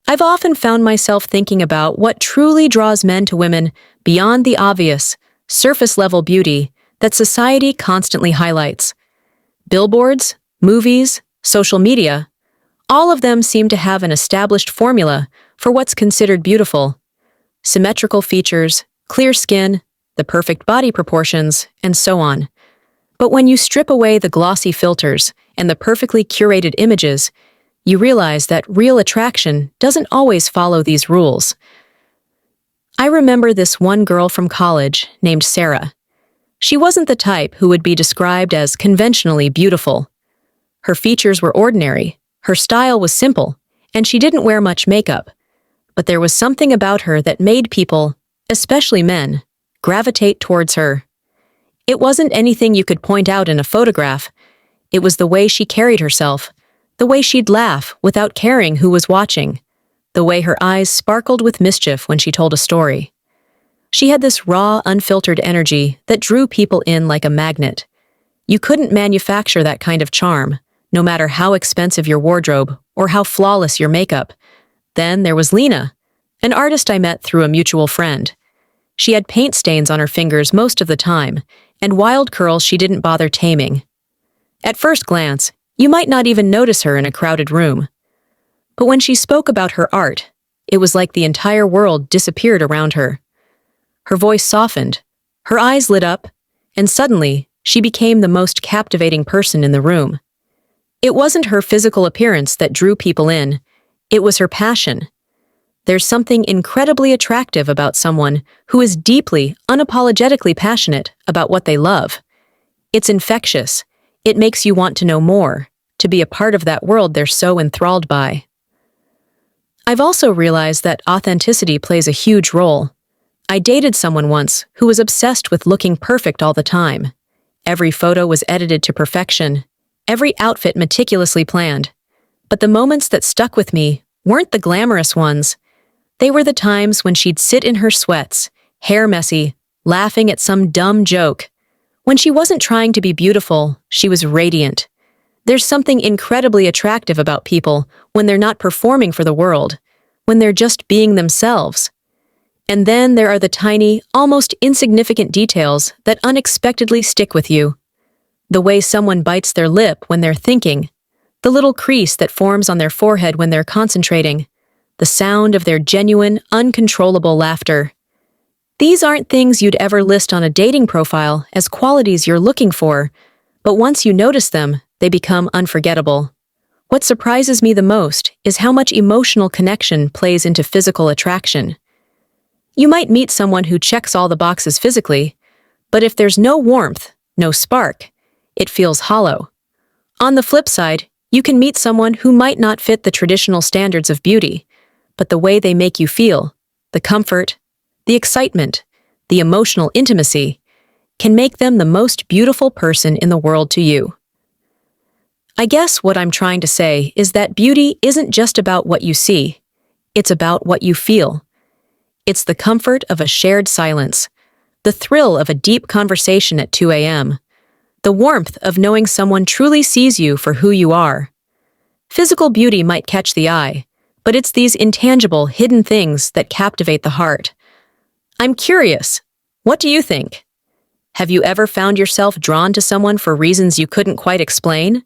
I've often found myself thinking about what truly draws men to women beyond the obvious, surface-level beauty that society constantly highlights. Billboards, movies, social media, all of them seem to have an established formula for what's considered beautiful. Symmetrical features, clear skin, the perfect body proportions, and so on. But when you strip away the glossy filters and the perfectly curated images, you realize that real attraction doesn't always follow these rules. I remember this one girl from college named Sarah. She wasn't the type who would be described as conventionally beautiful. Her features were ordinary, her style was simple, and she didn't wear much makeup. But there was something about her that made people, especially men, gravitate towards her. It wasn't anything you could point out in a photograph. It was the way she carried herself, the way she'd laugh without caring who was watching, the way her eyes sparkled with mischief when she told a story. She had this raw, unfiltered energy that drew people in like a magnet. You couldn't manufacture that kind of charm, no matter how expensive your wardrobe or how flawless your makeup. Then there was Lena, an artist I met through a mutual friend. She had paint stains on her fingers most of the time, and wild curls she didn't bother taming. At first glance, you might not even notice her in a crowded room. But when she spoke about her art, it was like the entire world disappeared around her. Her voice softened, her eyes lit up, and suddenly, she became the most captivating person in the room. It wasn't her physical appearance that drew people in, it was her passion. There's something incredibly attractive about someone who is deeply, unapologetically passionate about what they love. It's infectious. It makes you want to know more, to be a part of that world they're so enthralled by. I've also realized that authenticity plays a huge role. I dated someone once who was obsessed with looking perfect all the time. Every photo was edited to perfection, every outfit meticulously planned. But the moments that stuck with me weren't the glamorous ones. They were the times when she'd sit in her sweats, hair messy, laughing at some dumb joke. When she wasn't trying to be beautiful, she was radiant. There's something incredibly attractive about people when they're not performing for the world, when they're just being themselves. And then there are the tiny, almost insignificant details that unexpectedly stick with you. The way someone bites their lip when they're thinking, the little crease that forms on their forehead when they're concentrating, the sound of their genuine, uncontrollable laughter. These aren't things you'd ever list on a dating profile as qualities you're looking for, but once you notice them, they become unforgettable. What surprises me the most is how much emotional connection plays into physical attraction. You might meet someone who checks all the boxes physically, but if there's no warmth, no spark, it feels hollow. On the flip side, you can meet someone who might not fit the traditional standards of beauty, but the way they make you feel, the comfort, the excitement, the emotional intimacy, can make them the most beautiful person in the world to you. I guess what I'm trying to say is that beauty isn't just about what you see, it's about what you feel. It's the comfort of a shared silence, the thrill of a deep conversation at 2 a.m., the warmth of knowing someone truly sees you for who you are. Physical beauty might catch the eye, but it's these intangible, hidden things that captivate the heart. I'm curious, what do you think? Have you ever found yourself drawn to someone for reasons you couldn't quite explain?